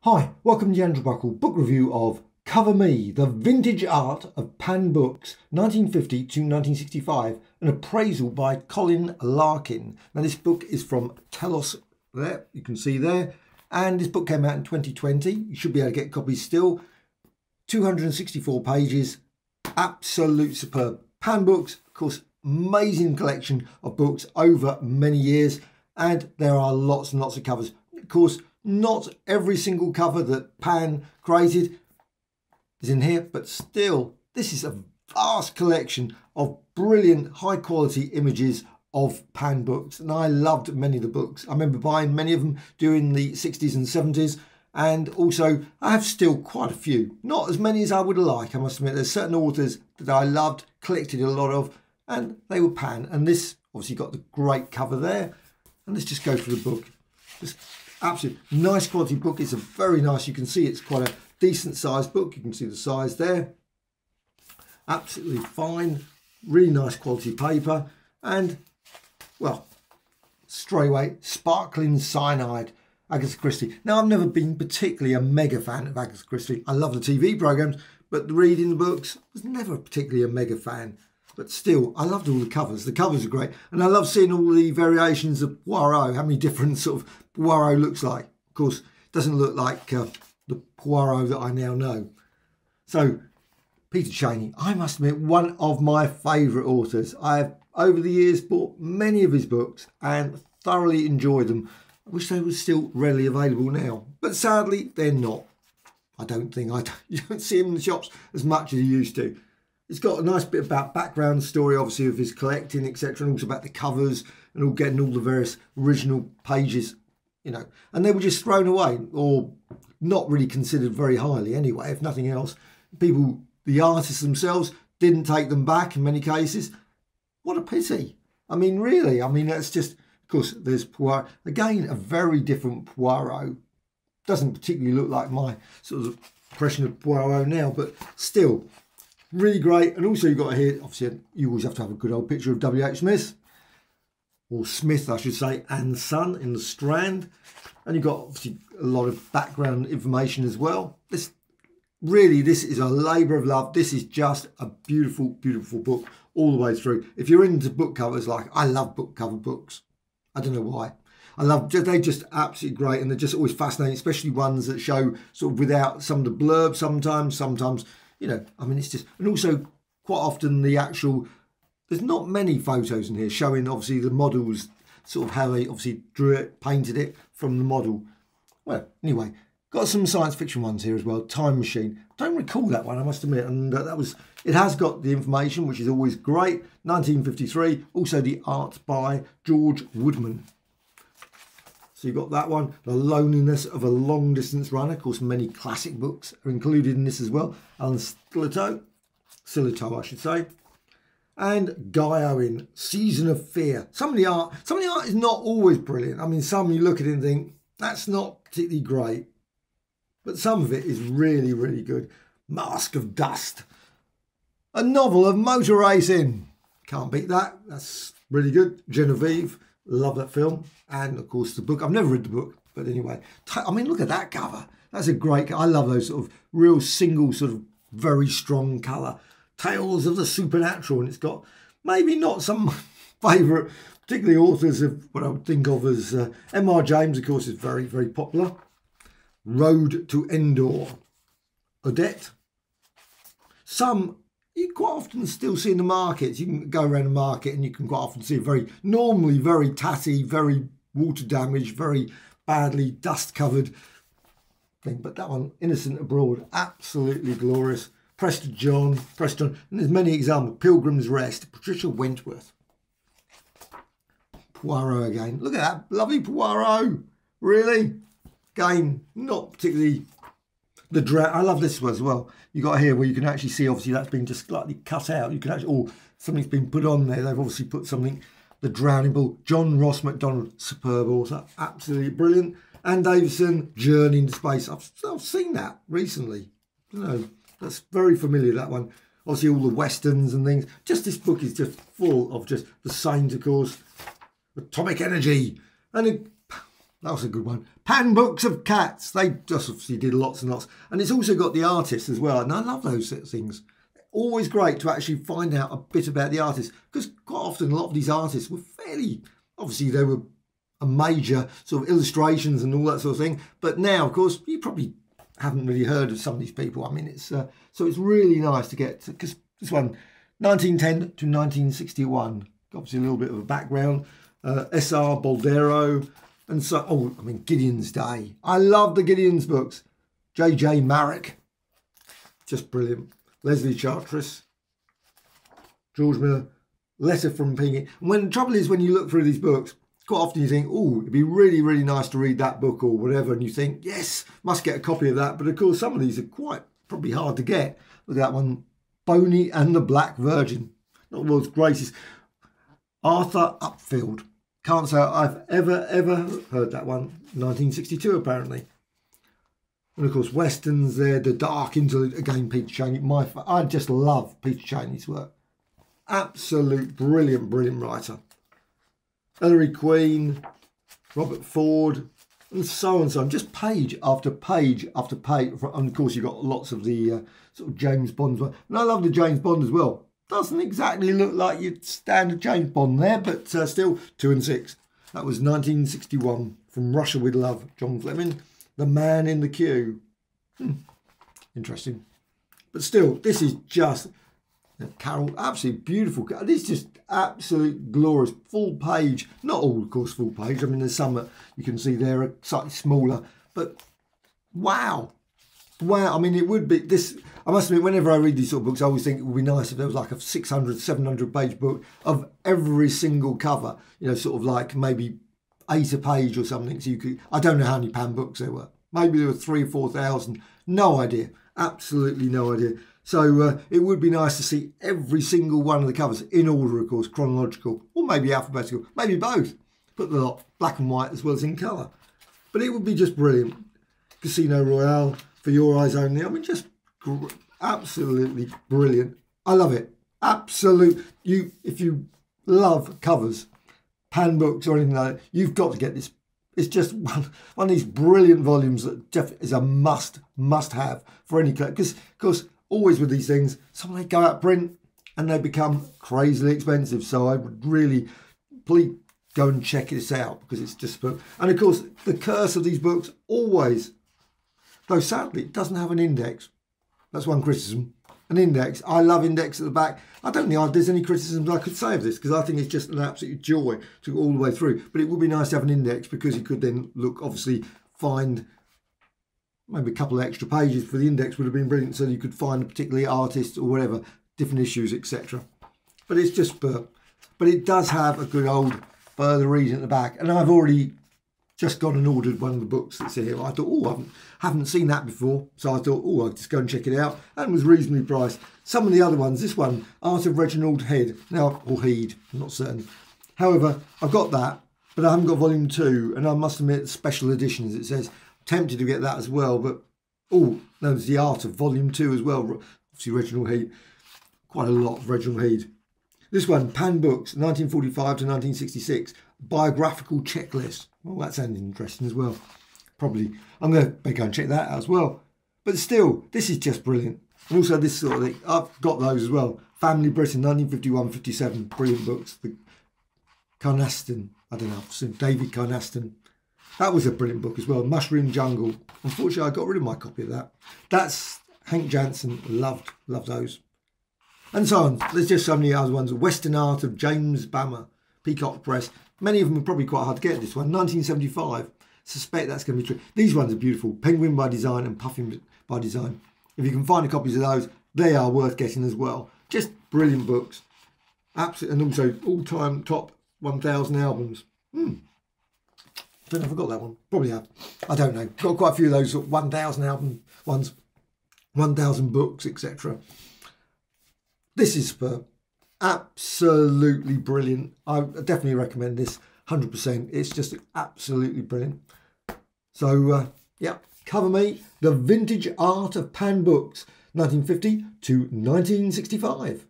Hi, welcome to the Andrew Buckle book review of Cover Me, the vintage art of Pan Books, 1950 to 1965, an appraisal by Colin Larkin. Now this book is from Telos, there, you can see there, and this book came out in 2020. You should be able to get copies still. 264 pages, absolute superb. Pan Books, of course, amazing collection of books over many years, and there are lots and lots of covers. Of course, not every single cover that Pan created is in here, but still, this is a vast collection of brilliant, high quality images of Pan books. And I loved many of the books. I remember buying many of them during the 60s and 70s. And also, I have still quite a few. Not as many as I would like, I must admit. There's certain authors that I loved, collected a lot of, and they were Pan. And this obviously got the great cover there. And let's just go through the book. Just absolutely nice quality book. It's a very nice, you can see it's quite a decent sized book. You can see the size there. Absolutely fine, really nice quality paper, and well, straight away, sparkling cyanide, Agatha Christie. Now, I've never been particularly a mega fan of Agatha Christie. I love the TV programmes, but reading the books, I was never particularly a mega fan. But still, I loved all the covers. The covers are great. And I love seeing all the variations of Poirot, how many different sort of Poirot looks like. Of course, it doesn't look like the Poirot that I now know. So, Peter Cheney, I must admit, one of my favourite authors. I have, over the years, bought many of his books and thoroughly enjoyed them. I wish they were still readily available now. But sadly, they're not. I don't think. You don't see them in the shops as much as you used to. It's got a nice bit about background story, obviously, of his collecting, etc. And also about the covers and all getting all the various original pages, you know. And they were just thrown away or not really considered very highly anyway, if nothing else. People, the artists themselves, didn't take them back in many cases. What a pity. I mean, really, I mean, that's just, of course, there's Poirot. Again, a very different Poirot. Doesn't particularly look like my sort of impression of Poirot now, but still, really great. And also you've got here, obviously, you always have to have a good old picture of W.H. Smith, or Smith, I should say, and Son in the Strand. And you've got, obviously, a lot of background information as well. This is a labour of love. This is just a beautiful, beautiful book all the way through. If you're into book covers, like I love book cover books. I don't know why. They're just absolutely great, and they're just always fascinating, especially ones that show sort of without some of the blurb sometimes, you know, I mean, it's just, and also quite often the actual, there's not many photos in here showing obviously the models, sort of how they obviously drew it, painted it from the model. Well, anyway, got some science fiction ones here as well. Time Machine. Don't recall that one, I must admit, and that was, it has got the information, which is always great. 1953, also the art by George Woodman. So you've got that one, The Loneliness of a Long Distance Runner. Of course, many classic books are included in this as well. Alan Sillitoe, I should say. And Guy Owen, Season of Fear. Some of the art is not always brilliant. I mean, some you look at it and think, that's not particularly great. But some of it is really, really good. Mask of Dust. A novel of motor racing. Can't beat that. That's really good. Genevieve. Love that film. And of course the book. I've never read the book, but anyway. I mean, look at that cover. That's a great, I love those sort of real single sort of very strong colour. Tales of the Supernatural. And it's got maybe not some favourite, particularly authors of what I would think of as M.R. James, of course, is very, very popular. Road to Endor. Odette. Some you quite often still see in the markets. You can go around the market and you can quite often see a normally very tatty, very water damaged, very badly dust covered thing. But that one, Innocent Abroad, absolutely glorious. Preston John, and there's many examples. Pilgrim's Rest, Patricia Wentworth. Poirot again. Look at that, lovely Poirot. Really? Again, not particularly. I love this one as well. You got here where you can actually see, obviously, that's been just slightly cut out. You can actually, or something's been put on there. They've obviously put something. The Drowning Bull. John Ross Macdonald, superb author, absolutely brilliant. Anne Davison, Journey into Space. I've seen that recently. You know, that's very familiar, that one. Obviously, all the westerns and things. Just this book is just full of just the same, of course. Atomic Energy. And That was a good one. Pan Books of Cats. They just obviously did lots and lots. And it's also got the artists as well. And I love those sort of things. Always great to actually find out a bit about the artists. Because quite often a lot of these artists were fairly... Obviously they were a major sort of illustrations and all that sort of thing. But now, of course, you probably haven't really heard of some of these people. I mean, it's so it's really nice to get... Because this one, 1910 to 1961. Obviously a little bit of a background. S.R. Boldero... And so, oh, I mean, Gideon's Day. I love the Gideon's books. J.J. Marrick. Just brilliant. Leslie Charteris. George Miller. Letter from Pingy. And the trouble is, when you look through these books, quite often you think, oh, it'd be really, really nice to read that book or whatever. And you think, yes, must get a copy of that. But of course, some of these are quite probably hard to get. Look at that one. Boney and the Black Virgin. Not the world's greatest. Arthur Upfield. Can't say I've ever heard that one. 1962 apparently. And of course Westerns there, The Dark Interlude, again Peter Cheney. I just love Peter Cheney's work. Absolute brilliant writer. Ellery Queen, Robert Ford, and so on and so on. Just page after page after page. And of course you've got lots of the sort of James Bond. And I love the James Bond as well. Doesn't exactly look like your standard James Bond there, but still 2 and 6. That was 1961. From Russia with Love, John Fleming. The Man in the Queue. Interesting. But still, this is just, Carol, absolutely beautiful. This is just absolute glorious. Full page. Not all, of course, full page. I mean, there's some that you can see there are slightly smaller. But wow. Wow, I mean, it would be this. I must admit, whenever I read these sort of books, I always think it would be nice if there was like a 600, 700 page book of every single cover, you know, sort of like maybe 8 a page or something. So you could, I don't know how many Pan books there were. Maybe there were 3,000 or 4,000. No idea. Absolutely no idea. So it would be nice to see every single one of the covers in order, of course, chronological, or maybe alphabetical, maybe both. Put the lot black and white as well as in colour. But it would be just brilliant. Casino Royale. For Your Eyes Only. I mean, just absolutely brilliant. I love it. Absolute. If you love covers, Pan books or anything like that, you've got to get this. It's just one of these brilliant volumes that is a must have for any collector. Because, of course, always with these things, some they go out of print and they become crazily expensive. So I would really, please go and check this out because it's just. And of course, the curse of these books always. Though sadly, it doesn't have an index. That's one criticism. An index. I love index at the back. I don't think there's any criticisms I could say of this because I think it's just an absolute joy to go all the way through. But it would be nice to have an index because you could then look, obviously, find maybe a couple of extra pages for the index would have been brilliant so you could find a particular artist or whatever, different issues, etc. But it's just, but it does have a good old further reading at the back. And I've already just gone and ordered one of the books that's here. I thought, oh, I haven't seen that before. So I thought, oh, I'll just go and check it out. And it was reasonably priced. Some of the other ones, this one, Art of Reginald Head. Now, or Heed, I'm not certain. However, I've got that, but I haven't got volume 2. And I must admit, special editions, it says. Tempted to get that as well. But, oh, no, there's the Art of volume 2 as well. Obviously, Reginald Heed. Quite a lot of Reginald Heed. This one, Pan Books, 1945 to 1966. Biographical checklist. Well, that sounds interesting as well. Probably. I'm going to go and check that out as well. But still, this is just brilliant. And also this sort of thing. I've got those as well. Family Britain, 1951-57. Brilliant books. The Carnaston. I don't know. David Carnaston. That was a brilliant book as well. Mushroom Jungle. Unfortunately, I got rid of my copy of that. That's Hank Jansen. Loved those. And so on. There's just so many other ones. Western Art of James Bammer. Peacock Press. Many of them are probably quite hard to get. This one, 1975. Suspect that's going to be true. These ones are beautiful. Penguin by Design and Puffin by Design. If you can find copies of those, they are worth getting as well. Just brilliant books. Absolutely. And also all-time top 1,000 albums. I don't know if I got that one. Probably have. I don't know. Got quite a few of those 1,000 album ones. 1,000 books, etc. This is superb. Absolutely brilliant. I definitely recommend this 100%. It's just absolutely brilliant. So, yeah, Cover Me, The Vintage Art of Pan Books, 1950 to 1965.